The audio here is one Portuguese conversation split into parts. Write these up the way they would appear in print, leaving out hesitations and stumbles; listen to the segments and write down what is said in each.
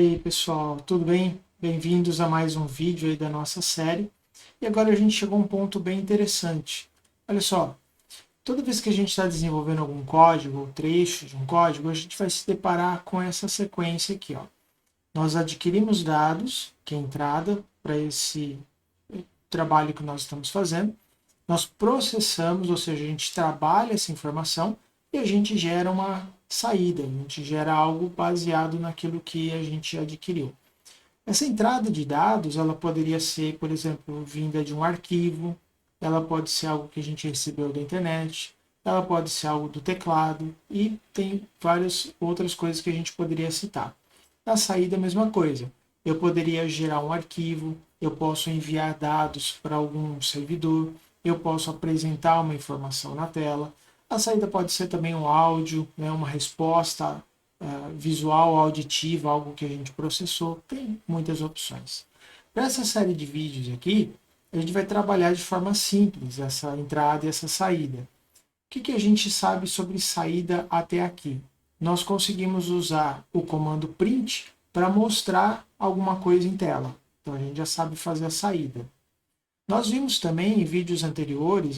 aí, pessoal, tudo bem? Bem-vindos a mais um vídeo aí da nossa série. E agora a gente chegou a um ponto bem interessante. Olha só, toda vez que a gente está desenvolvendo algum código ou trecho de um código, a gente vai se deparar com essa sequência aqui, ó. Nós adquirimos dados, que é a entrada para esse trabalho que nós estamos fazendo. Nós processamos, ou seja, a gente trabalha essa informação e a gente gera uma saída, a gente gera algo baseado naquilo que a gente adquiriu. Essa entrada de dados, ela poderia ser, por exemplo, vinda de um arquivo, ela pode ser algo que a gente recebeu da internet, ela pode ser algo do teclado e tem várias outras coisas que a gente poderia citar. A saída é a mesma coisa. Eu poderia gerar um arquivo, eu posso enviar dados para algum servidor, eu posso apresentar uma informação na tela. A saída pode ser também um áudio, né, uma resposta visual, auditiva, algo que a gente processou. Tem muitas opções. Para essa série de vídeos aqui, a gente vai trabalhar de forma simples essa entrada e essa saída. O que a gente sabe sobre saída até aqui? Nós conseguimos usar o comando print para mostrar alguma coisa em tela. Então a gente já sabe fazer a saída. Nós vimos também em vídeos anteriores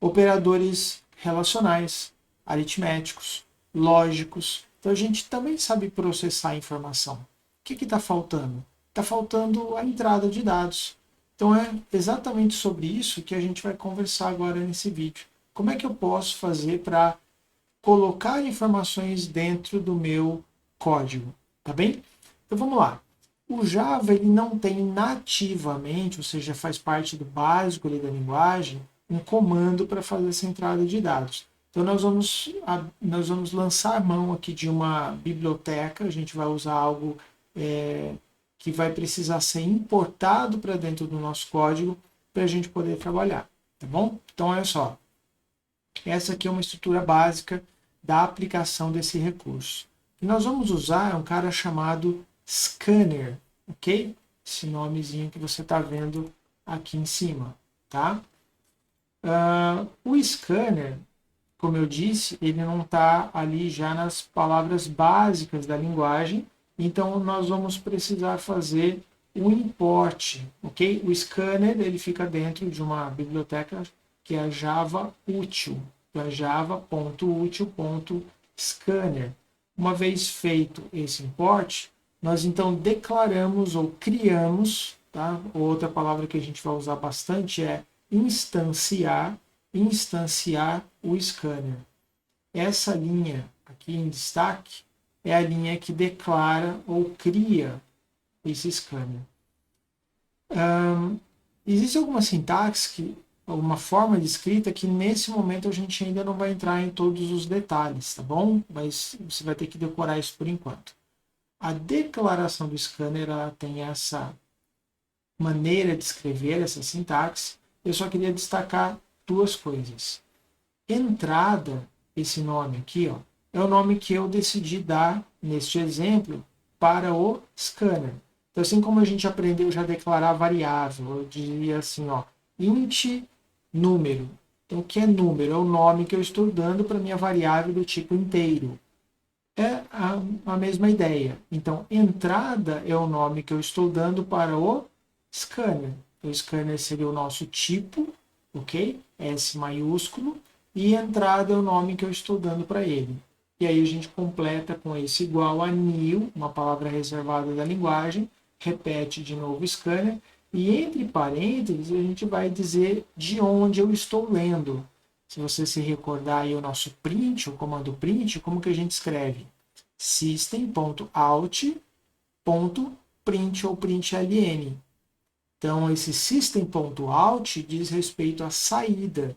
operadores relacionais, aritméticos, lógicos. Então a gente também sabe processar a informação. O que está faltando? Está faltando a entrada de dados. Então é exatamente sobre isso que a gente vai conversar agora nesse vídeo. Como é que eu posso fazer para colocar informações dentro do meu código? Tá bem? Então vamos lá. O Java ele não tem nativamente, ou seja, faz parte do básico ali da linguagem, um comando para fazer essa entrada de dados. Então nós vamos lançar mão aqui de uma biblioteca, a gente vai usar algo que vai precisar ser importado para dentro do nosso código para a gente poder trabalhar, tá bom? Então olha só, essa aqui é uma estrutura básica da aplicação desse recurso. E nós vamos usar um cara chamado Scanner, ok? Esse nomezinho que você está vendo aqui em cima, tá? O Scanner, como eu disse, ele não está ali já nas palavras básicas da linguagem, então nós vamos precisar fazer um import, ok? O Scanner ele fica dentro de uma biblioteca que é a Java Util, então é java.util.scanner. Uma vez feito esse import, nós então declaramos ou criamos, tá? Outra palavra que a gente vai usar bastante é instanciar o scanner. Essa linha aqui em destaque é a linha que declara ou cria esse scanner. Existe alguma sintaxe, alguma forma de escrita que nesse momento a gente ainda não vai entrar em todos os detalhes, tá bom? Mas você vai ter que decorar isso por enquanto. A declaração do scanner ela tem essa maneira de escrever, essa sintaxe. Eu só queria destacar duas coisas. Entrada, esse nome aqui, ó, é o nome que eu decidi dar, neste exemplo, para o scanner. Então, assim como a gente aprendeu já a declarar variável, eu diria assim, ó, int número. Então, o que é número? É o nome que eu estou dando para minha variável do tipo inteiro. É a mesma ideia. Então, entrada é o nome que eu estou dando para o scanner. O scanner seria o nosso tipo, ok? S maiúsculo. E entrada é o nome que eu estou dando para ele. E aí a gente completa com esse igual a new, uma palavra reservada da linguagem, repete de novo scanner, e entre parênteses a gente vai dizer de onde eu estou lendo. Se você se recordar aí o nosso print, o comando print, como que a gente escreve? System.out.print ou println. Então, esse system.out diz respeito à saída.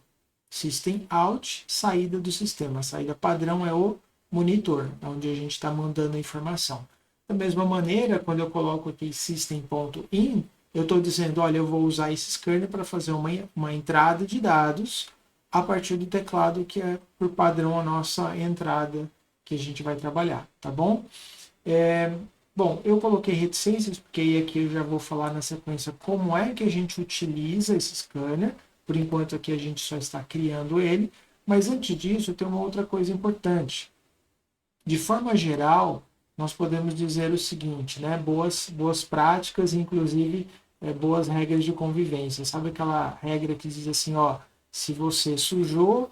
System out, saída do sistema. A saída padrão é o monitor, onde a gente está mandando a informação. Da mesma maneira, quando eu coloco aqui system.in, eu estou dizendo, olha, eu vou usar esse scanner para fazer uma entrada de dados a partir do teclado, que é, por padrão, a nossa entrada que a gente vai trabalhar, tá bom? Bom, eu coloquei reticências, porque aqui eu já vou falar na sequência como é que a gente utiliza esse scanner. Por enquanto aqui a gente só está criando ele, mas antes disso tem uma outra coisa importante. De forma geral, nós podemos dizer o seguinte, né? Boas práticas, inclusive boas regras de convivência. Sabe aquela regra que diz assim, ó, se você sujou,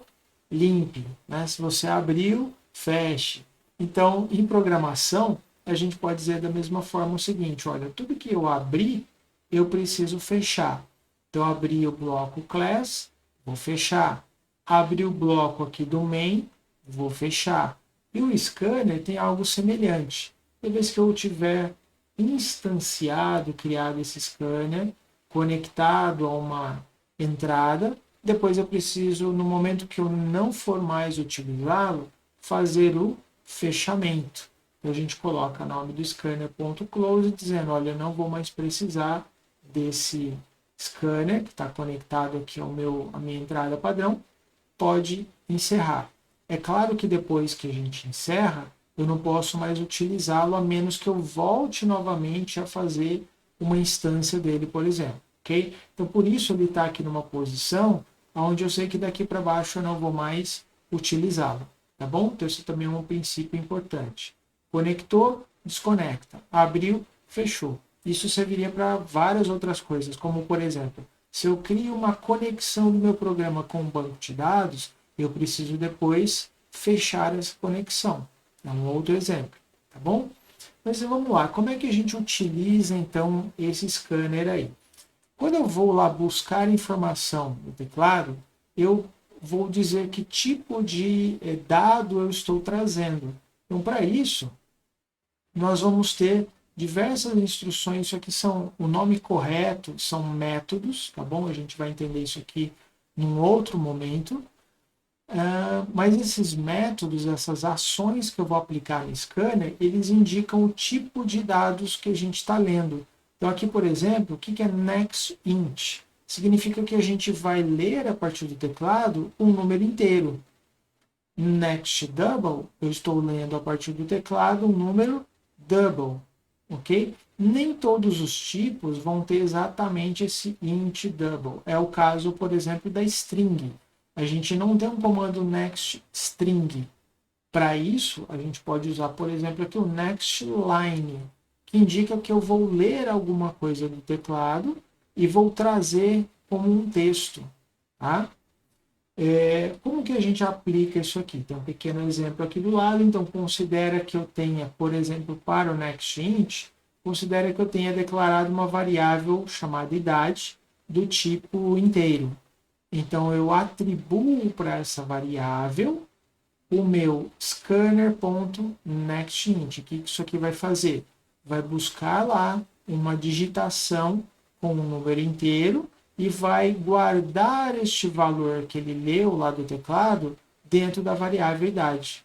limpe, né? Se você abriu, feche. Então, em programação, a gente pode dizer da mesma forma o seguinte, olha, tudo que eu abri, eu preciso fechar. Então, abri o bloco class, vou fechar. Abri o bloco aqui do main, vou fechar. E o scanner tem algo semelhante. Toda vez que eu tiver instanciado, criado esse scanner, conectado a uma entrada, depois eu preciso, no momento que eu não for mais utilizá-lo, fazer o fechamento. Então a gente coloca o nome do scanner.close, dizendo, olha, eu não vou mais precisar desse scanner, que está conectado aqui à minha entrada padrão, pode encerrar. É claro que depois que a gente encerra, eu não posso mais utilizá-lo, a menos que eu volte novamente a fazer uma instância dele, por exemplo. Okay? Então, por isso ele está aqui numa posição onde eu sei que daqui para baixo eu não vou mais utilizá-lo. Tá bom? Então, esse também é um princípio importante. Conectou, desconecta. Abriu, fechou. Isso serviria para várias outras coisas, como, por exemplo, se eu crio uma conexão do meu programa com um banco de dados, eu preciso depois fechar essa conexão. É um outro exemplo, tá bom? Mas vamos lá, como é que a gente utiliza então esse scanner aí? Quando eu vou lá buscar informação no teclado, eu vou dizer que tipo de dado eu estou trazendo. Então, para isso, nós vamos ter diversas instruções. Isso aqui são o nome correto, são métodos, tá bom? A gente vai entender isso aqui num outro momento. Mas esses métodos, essas ações que eu vou aplicar no scanner, eles indicam o tipo de dados que a gente está lendo. Então aqui, por exemplo, o que é next int? Significa que a gente vai ler a partir do teclado um número inteiro. Next double, eu estou lendo a partir do teclado um número double, ok? Nem todos os tipos vão ter exatamente esse int double. É o caso, por exemplo, da string. A gente não tem um comando next string. Para isso, a gente pode usar, por exemplo, aqui o next line, que indica que eu vou ler alguma coisa do teclado e vou trazer como um texto. Tá? Como que a gente aplica isso aqui? Tem um pequeno exemplo aqui do lado. Então, considera que eu tenha, por exemplo, para o next int, considera que eu tenha declarado uma variável chamada idade do tipo inteiro. Então, eu atribuo para essa variável o meu scanner.nextInt. O que isso aqui vai fazer? Vai buscar lá uma digitação com um número inteiro e vai guardar este valor que ele leu lá do teclado dentro da variável idade.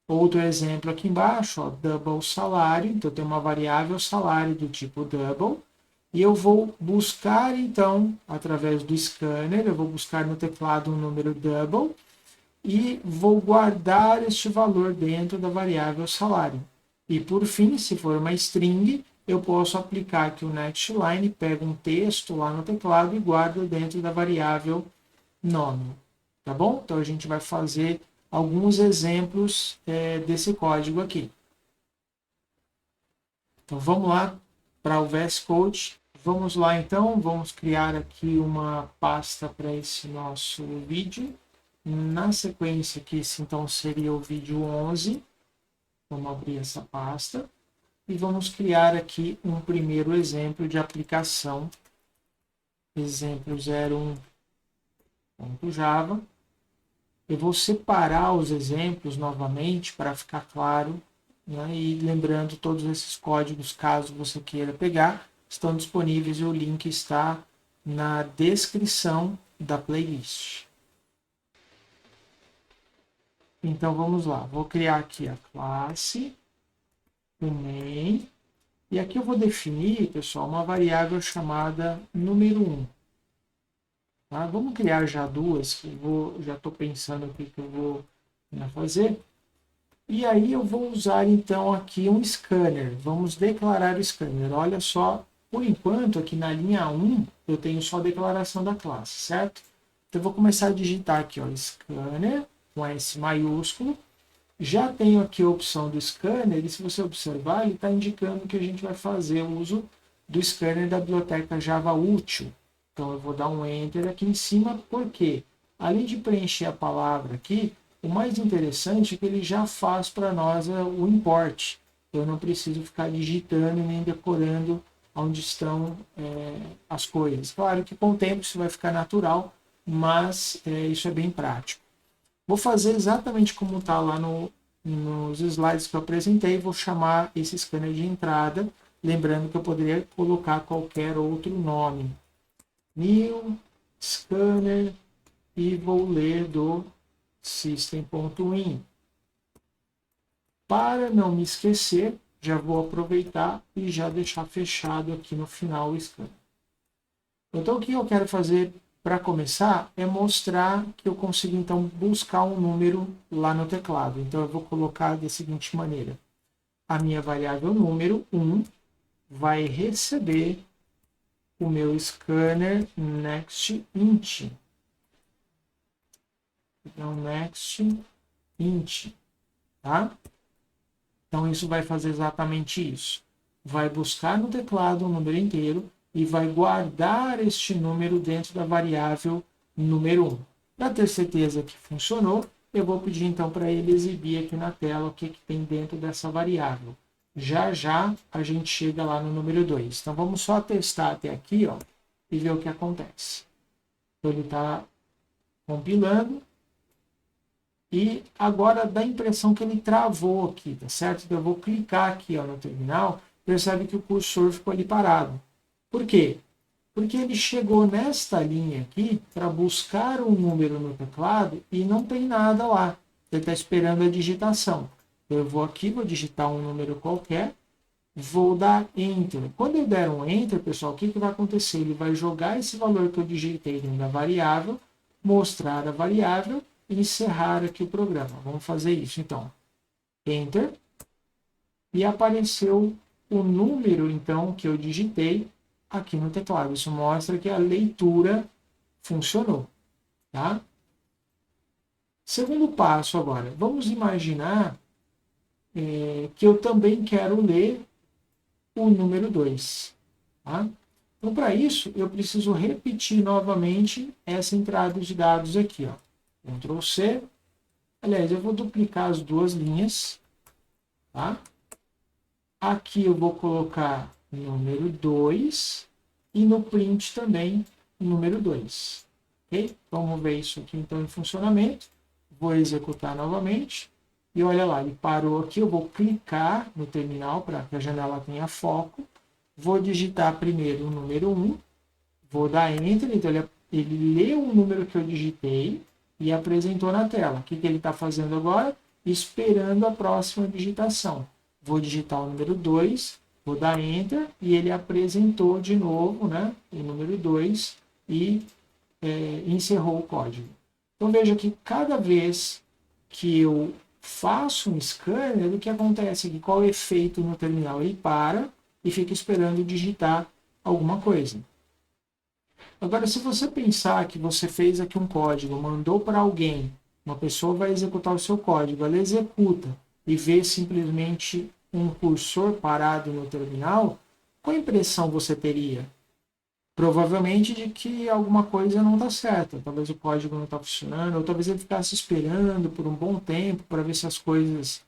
Outro exemplo aqui embaixo, ó, double salário. Então, tem uma variável salário do tipo double. E eu vou buscar, então, através do scanner, eu vou buscar no teclado um número double e vou guardar este valor dentro da variável salário. E, por fim, se for uma string, eu posso aplicar aqui o nextLine, pego um texto lá no teclado e guardo dentro da variável nome. Tá bom? Então, a gente vai fazer alguns exemplos desse código aqui. Então, vamos lá para o VS Code. Vamos lá então, vamos criar aqui uma pasta para esse nosso vídeo. Na sequência aqui, esse então seria o vídeo 11. Vamos abrir essa pasta e vamos criar aqui um primeiro exemplo de aplicação. Exemplo 01.java. Eu vou separar os exemplos novamente para ficar claro, né? E lembrando todos esses códigos, caso você queira pegar, estão disponíveis e o link está na descrição da playlist. Então vamos lá, vou criar aqui a classe, o main, e aqui eu vou definir, pessoal, uma variável chamada número 1. Tá? Vamos criar já duas, que já estou pensando o que eu vou fazer. E aí eu vou usar então aqui um scanner, vamos declarar o scanner. Olha só, por enquanto aqui na linha 1 eu tenho só a declaração da classe, certo? Então eu vou começar a digitar aqui, ó, scanner, com S maiúsculo, Já tenho aqui a opção do scanner, e se você observar, ele está indicando que a gente vai fazer o uso do scanner da biblioteca Java Útil. Então eu vou dar um Enter aqui em cima, porque além de preencher a palavra aqui, o mais interessante é que ele já faz para nós o import. Eu não preciso ficar digitando nem decorando onde estão as coisas. Claro que com o tempo isso vai ficar natural, mas isso é bem prático. Vou fazer exatamente como está lá nos slides que eu apresentei. Vou chamar esse scanner de entrada, lembrando que eu poderia colocar qualquer outro nome. New Scanner, e vou ler do system.in. Para não me esquecer, já vou aproveitar e já deixar fechado aqui no final o scanner. Então o que eu quero fazer para começar é mostrar que eu consigo então buscar um número lá no teclado. Então eu vou colocar da seguinte maneira: a minha variável número 1 vai receber o meu scanner next int. Então next int, tá? Então isso vai fazer exatamente isso. Vai buscar no teclado um número inteiro e vai guardar este número dentro da variável número 1. Para ter certeza que funcionou, eu vou pedir então para ele exibir aqui na tela o que tem dentro dessa variável. Já já a gente chega lá no número 2. Então vamos só testar até aqui, ó, e ver o que acontece. Então ele está compilando. E agora dá a impressão que ele travou aqui, tá certo? Então eu vou clicar aqui ó, no terminal, percebe que o cursor ficou ali parado. Por quê? Porque ele chegou nesta linha aqui para buscar um número no teclado e não tem nada lá. Ele está esperando a digitação. Eu vou aqui, vou digitar um número qualquer, vou dar Enter. Quando eu der um Enter, pessoal, o que vai acontecer? Ele vai jogar esse valor que eu digitei dentro da variável, mostrar a variável e encerrar aqui o programa. Vamos fazer isso, então. Enter. E apareceu o número, então, que eu digitei aqui no teclado. Isso mostra que a leitura funcionou, tá? Segundo passo agora. Vamos imaginar que eu também quero ler o número 2. Tá? Então, para isso, eu preciso repetir novamente essa entrada de dados aqui. Ó. Ctrl C. Aliás, eu vou duplicar as duas linhas. Tá? Aqui eu vou colocar número 2 e no print também número 2. Okay? Vamos ver isso aqui então em funcionamento. Vou executar novamente. E olha lá, ele parou aqui. Eu vou clicar no terminal para que a janela tenha foco. Vou digitar primeiro o número 1. Vou dar Enter. Então ele leu o número que eu digitei e apresentou na tela. O que ele está fazendo agora? Esperando a próxima digitação. Vou digitar o número 2, vou dar Enter e ele apresentou de novo, né, o número 2 e encerrou o código. Então veja que cada vez que eu faço um scanner, o que acontece aqui? Qual é o efeito no terminal? Ele para e fica esperando digitar alguma coisa. Agora, se você pensar que você fez aqui um código, mandou para alguém, uma pessoa vai executar o seu código, ela executa e vê simplesmente um cursor parado no terminal, qual impressão você teria? Provavelmente de que alguma coisa não está certa, talvez o código não está funcionando, ou talvez ele ficasse esperando por um bom tempo para ver se as coisas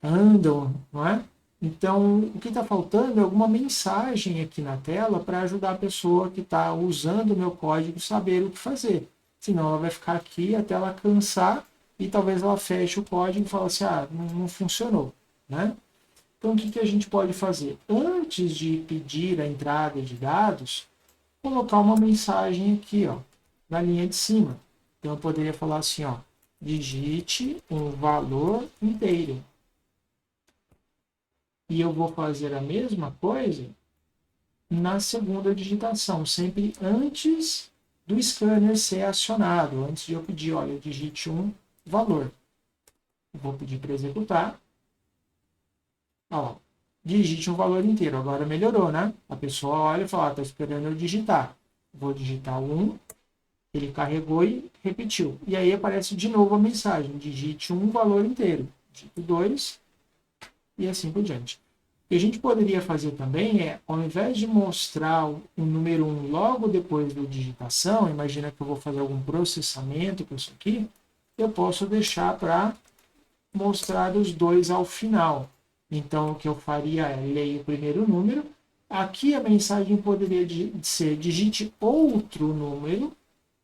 andam, não é? Então, o que está faltando é alguma mensagem aqui na tela para ajudar a pessoa que está usando o meu código a saber o que fazer. Senão ela vai ficar aqui até ela cansar e talvez ela feche o código e fale assim, não funcionou, né? Então, o que a gente pode fazer? Antes de pedir a entrada de dados, colocar uma mensagem aqui, ó, na linha de cima. Então, eu poderia falar assim, ó, digite um valor inteiro. E eu vou fazer a mesma coisa na segunda digitação, sempre antes do scanner ser acionado, antes de eu pedir, olha, digite um valor. Eu vou pedir para executar. Ó, digite um valor inteiro. Agora melhorou, né? A pessoa olha e fala, está esperando eu digitar. Vou digitar 1, ele carregou e repetiu. E aí aparece de novo a mensagem, digite um valor inteiro. digito 2 e assim por diante. O que a gente poderia fazer também é, ao invés de mostrar o número 1 logo depois da digitação, imagina que eu vou fazer algum processamento com isso aqui, eu posso deixar para mostrar os dois ao final. Então, o que eu faria é, leio o primeiro número, aqui a mensagem poderia ser, digite outro número,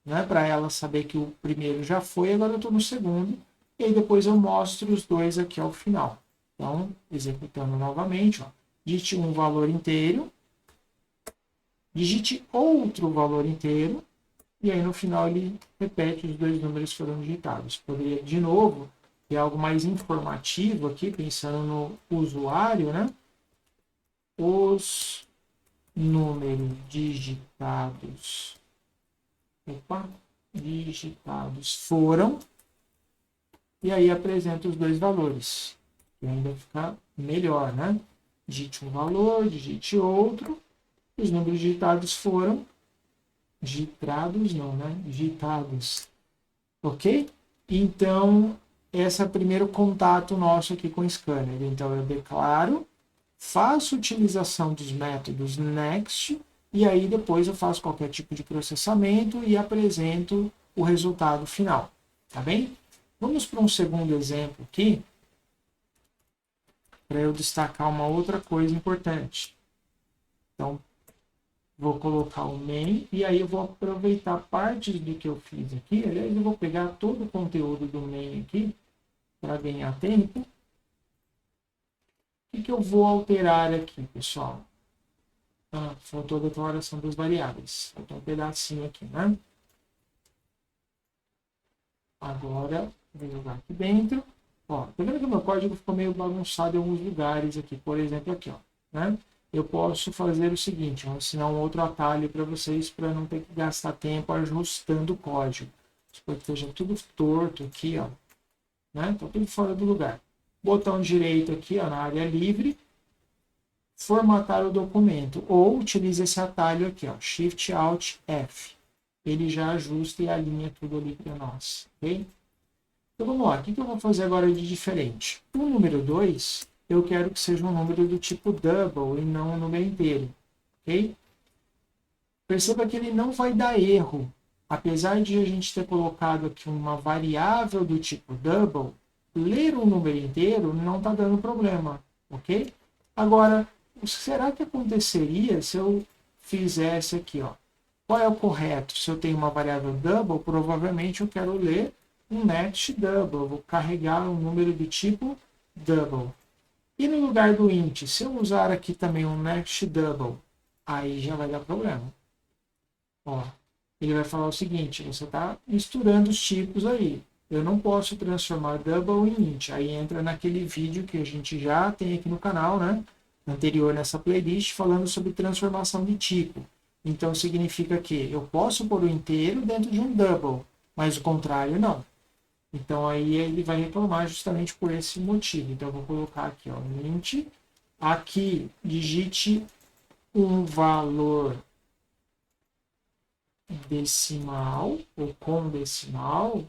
né, para ela saber que o primeiro já foi, agora eu estou no segundo, e aí depois eu mostro os dois aqui ao final. Então, executando novamente, ó, digite um valor inteiro, digite outro valor inteiro, e aí no final ele repete os dois números que foram digitados. Poderia, de novo, ter algo mais informativo aqui, pensando no usuário, né? Os números digitados, digitados foram, e aí apresenta os dois valores, que ainda fica melhor, né? Digite um valor, digite outro, os números digitados foram, digitados não, né? Digitados, ok? Então, esse é o primeiro contato nosso aqui com o scanner. Então, eu declaro, faço utilização dos métodos next, e aí depois eu faço qualquer tipo de processamento e apresento o resultado final, tá bem? Vamos para um segundo exemplo aqui, para eu destacar uma outra coisa importante. Então, vou colocar o main, e aí eu vou aproveitar partes do que eu fiz aqui. Aliás, eu vou pegar todo o conteúdo do main aqui, para ganhar tempo. O que eu vou alterar aqui, pessoal? Faltou a declaração das variáveis. Faltou um pedacinho aqui, né? Agora, vou jogar aqui dentro. Ó, tá vendo que o meu código ficou meio bagunçado em alguns lugares aqui. Por exemplo, aqui, ó, né? Eu posso fazer o seguinte, vou ensinar um outro atalho para vocês, para não ter que gastar tempo ajustando o código. Espero que esteja tudo torto aqui, ó, né? Tá tudo fora do lugar. Botão direito aqui, ó, na área livre, formatar o documento, ou utilize esse atalho aqui, ó, Shift Alt F. Ele já ajusta e alinha tudo ali para nós, ok? Então vamos lá, o que eu vou fazer agora de diferente? O número 2, eu quero que seja um número do tipo double e não um número inteiro, ok? Perceba que ele não vai dar erro. Apesar de a gente ter colocado aqui uma variável do tipo double, ler um número inteiro não está dando problema, ok? Agora, será que aconteceria se eu fizesse aqui, ó? Qual é o correto? Se eu tenho uma variável double, provavelmente eu quero ler um next double. Eu vou carregar um número do tipo double. E no lugar do int, se eu usar aqui também um next double, aí já vai dar problema. Ó, ele vai falar o seguinte, você está misturando os tipos aí. Eu não posso transformar double em int. Aí entra naquele vídeo que a gente já tem aqui no canal, né? Anterior nessa playlist, falando sobre transformação de tipo. Então, significa que eu posso pôr o inteiro dentro de um double, mas o contrário não. Então, aí ele vai reclamar justamente por esse motivo. Então, eu vou colocar aqui, ó, int. Aqui, digite um valor decimal, ou com decimal,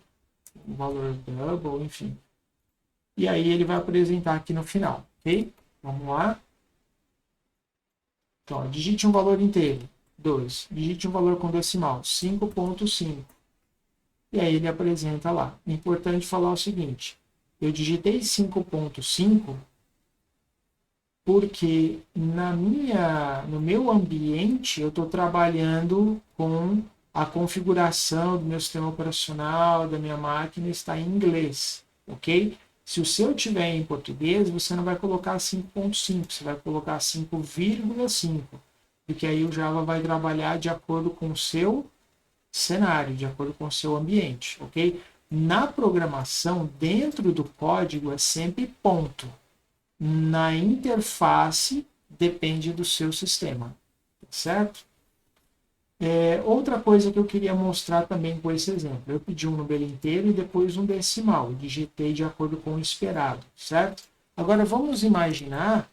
um valor double, enfim. E aí ele vai apresentar aqui no final, ok? Vamos lá. Então, digite um valor inteiro, 2. Digite um valor com decimal, 5.5. E aí ele apresenta lá. É importante falar o seguinte, eu digitei 5.5 porque no meu ambiente eu estou trabalhando com a configuração do meu sistema operacional, da minha máquina, está em inglês, ok? Se o seu tiver em português, você não vai colocar 5.5, você vai colocar 5,5, porque aí o Java vai trabalhar de acordo com o seu cenário, de acordo com o seu ambiente, ok? Na programação, dentro do código, é sempre ponto. Na interface, depende do seu sistema, certo? Outra coisa que eu queria mostrar também com esse exemplo, eu pedi um número inteiro e depois um decimal, digitei de acordo com o esperado, certo? Agora vamos imaginar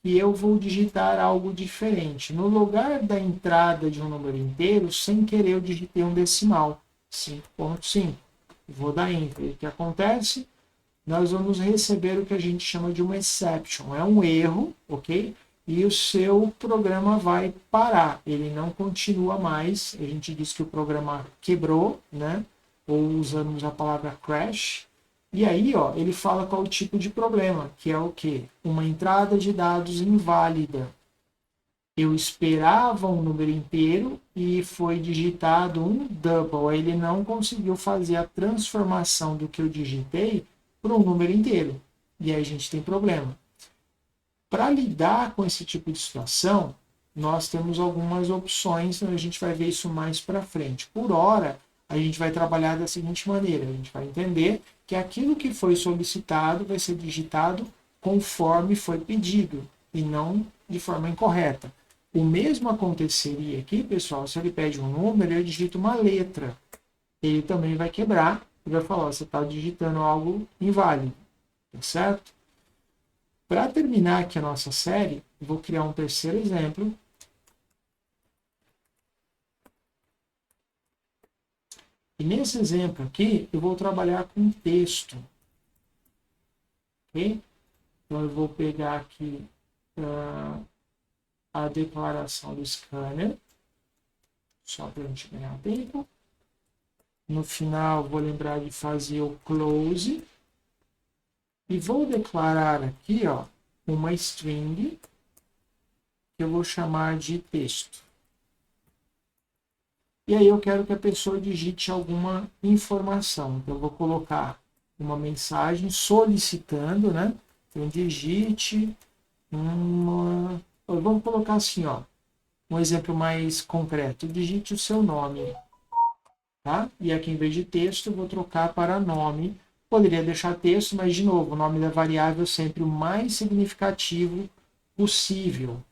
que eu vou digitar algo diferente. No lugar da entrada de um número inteiro, sem querer eu digitei um decimal, 5.5. Vou dar enter. O que acontece? nós vamos receber o que a gente chama de uma exception. É um erro, ok? E o seu programa vai parar. Ele não continua mais. A gente diz que o programa quebrou, né? Ou usamos a palavra crash. E aí, ó, ele fala qual o tipo de problema, que é o quê? Uma entrada de dados inválida. Eu esperava um número inteiro e foi digitado um double. Ele não conseguiu fazer a transformação do que eu digitei para um número inteiro. E aí a gente tem problema. Para lidar com esse tipo de situação, nós temos algumas opções, a gente vai ver isso mais para frente. Por hora, a gente vai trabalhar da seguinte maneira: a gente vai entender que aquilo que foi solicitado vai ser digitado conforme foi pedido e não de forma incorreta. O mesmo aconteceria aqui, pessoal, se ele pede um número, eu digito uma letra. Ele também vai quebrar e vai falar: você está digitando algo inválido, certo? Para terminar aqui a nossa série, vou criar um terceiro exemplo. E nesse exemplo aqui, eu vou trabalhar com texto. Ok? Então, eu vou pegar aqui a declaração do scanner, só para a gente ganhar tempo. No final, vou lembrar de fazer o close. E vou declarar aqui, ó, uma string que eu vou chamar de texto. E aí eu quero que a pessoa digite alguma informação. Então eu vou colocar uma mensagem solicitando, né? Então digite uma... Vamos colocar assim, ó, um exemplo mais concreto. Digite o seu nome, tá? E aqui em vez de texto eu vou trocar para nome. Poderia deixar texto, mas de novo, o nome da variável é sempre o mais significativo possível.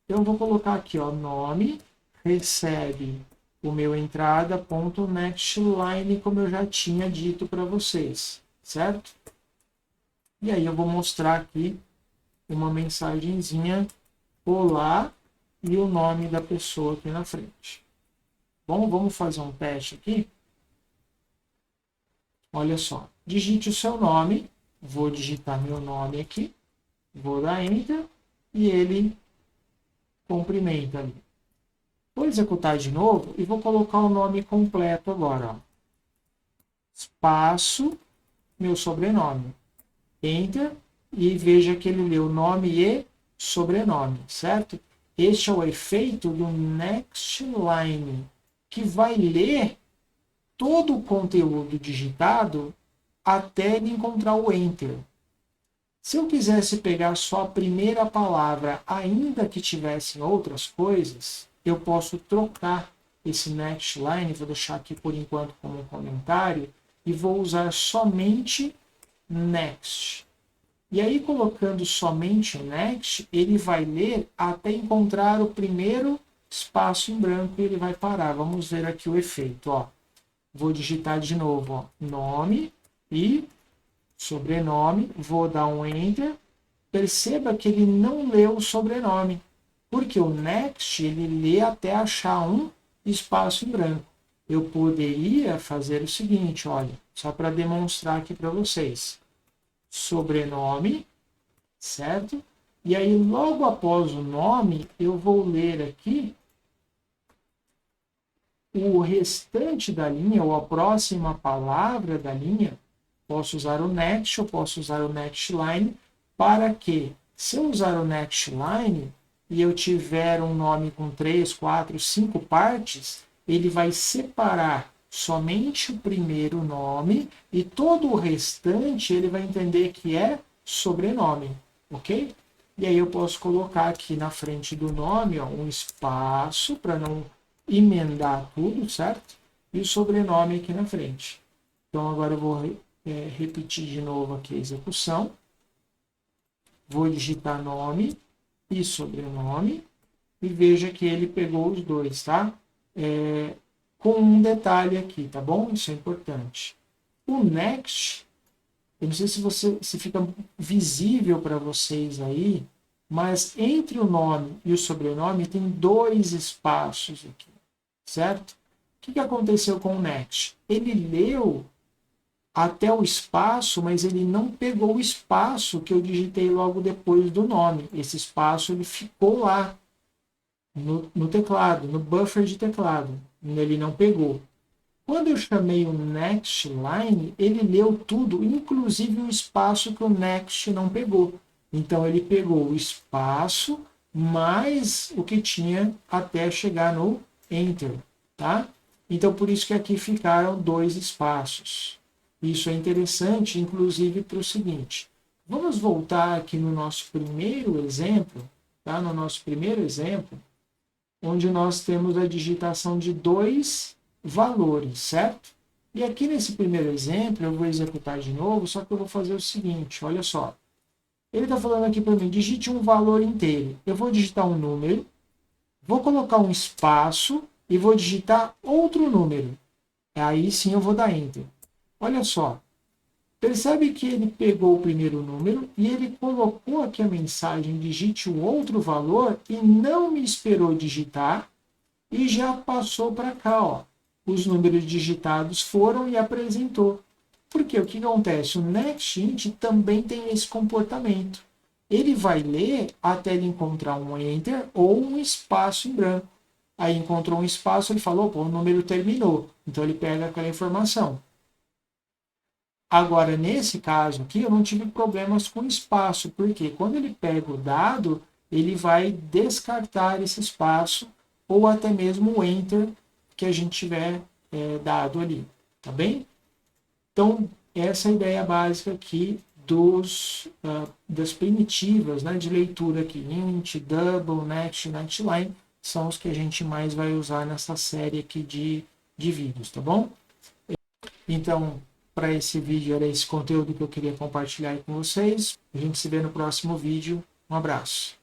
Então eu vou colocar aqui, ó, nome, recebe o meu entrada, ponto next line, como eu já tinha dito para vocês, certo? E aí eu vou mostrar aqui uma mensagenzinha, olá, e o nome da pessoa aqui na frente. Bom, vamos fazer um teste aqui. Olha só, digite o seu nome, vou digitar meu nome aqui, vou dar enter, e ele cumprimenta ali. Vou executar de novo e vou colocar o nome completo agora. Ó. Espaço, meu sobrenome. Enter, e veja que ele leu nome e sobrenome, certo? Este é o efeito do next line, que vai ler todo o conteúdo digitado até ele encontrar o enter. Se eu quisesse pegar só a primeira palavra, ainda que tivessem outras coisas, eu posso trocar esse next line, vou deixar aqui por enquanto como um comentário, e vou usar somente next. E aí, colocando somente next, ele vai ler até encontrar o primeiro espaço em branco e ele vai parar. Vamos ver aqui o efeito. Ó. Vou digitar de novo, ó, nome e sobrenome, vou dar um enter. Perceba que ele não leu o sobrenome, porque o next ele lê até achar um espaço em branco. Eu poderia fazer o seguinte, olha, só para demonstrar aqui para vocês. Sobrenome, certo? E aí, logo após o nome, eu vou ler aqui o restante da linha, ou a próxima palavra da linha. Posso usar o next, ou posso usar o next line, para que, se eu usar o next line, e eu tiver um nome com 3, 4, 5 partes, ele vai separar somente o primeiro nome e todo o restante ele vai entender que é sobrenome, ok? E aí eu posso colocar aqui na frente do nome, ó, um espaço para não emendar tudo, certo? E o sobrenome aqui na frente. Então agora eu vou repetir de novo aqui a execução. Vou digitar nome e sobrenome e veja que ele pegou os dois, tá? Com um detalhe aqui, tá bom? Isso é importante. O next, eu não sei se fica visível para vocês aí, mas entre o nome e o sobrenome tem 2 espaços aqui, certo? O que aconteceu com o next? Ele leu até o espaço, mas ele não pegou o espaço que eu digitei logo depois do nome. Esse espaço ele ficou lá no teclado, no buffer de teclado. Ele não pegou. Quando eu chamei o next line, ele leu tudo, inclusive o espaço que o next não pegou. Então ele pegou o espaço mais o que tinha até chegar no enter, tá? Então por isso que aqui ficaram 2 espaços. Isso é interessante, inclusive para o seguinte. Vamos voltar aqui no nosso primeiro exemplo, tá? No nosso primeiro exemplo, onde nós temos a digitação de 2 valores, certo? E aqui nesse primeiro exemplo, eu vou executar de novo, só que eu vou fazer o seguinte, olha só. Ele está falando aqui para mim, digite um valor inteiro. Eu vou digitar um número, vou colocar um espaço e vou digitar outro número. Aí sim eu vou dar Enter. Olha só. Percebe que ele pegou o primeiro número e ele colocou aqui a mensagem digite um outro valor e não me esperou digitar e já passou para cá, ó. Os números digitados foram e apresentou. Porque o que acontece? O NextInt também tem esse comportamento. Ele vai ler até ele encontrar um Enter ou um espaço em branco. Aí encontrou um espaço, ele falou, pô, o número terminou. Então ele pega aquela informação. Agora, nesse caso aqui, eu não tive problemas com espaço, porque quando ele pega o dado, ele vai descartar esse espaço ou até mesmo o Enter que a gente tiver dado ali, tá bem? Então, essa é a ideia básica aqui das primitivas, né, de leitura aqui, int, double, next, nextline, são os que a gente mais vai usar nessa série aqui de vídeos, tá bom? Então, para esse vídeo era esse conteúdo que eu queria compartilhar aí com vocês. A gente se vê no próximo vídeo. Um abraço.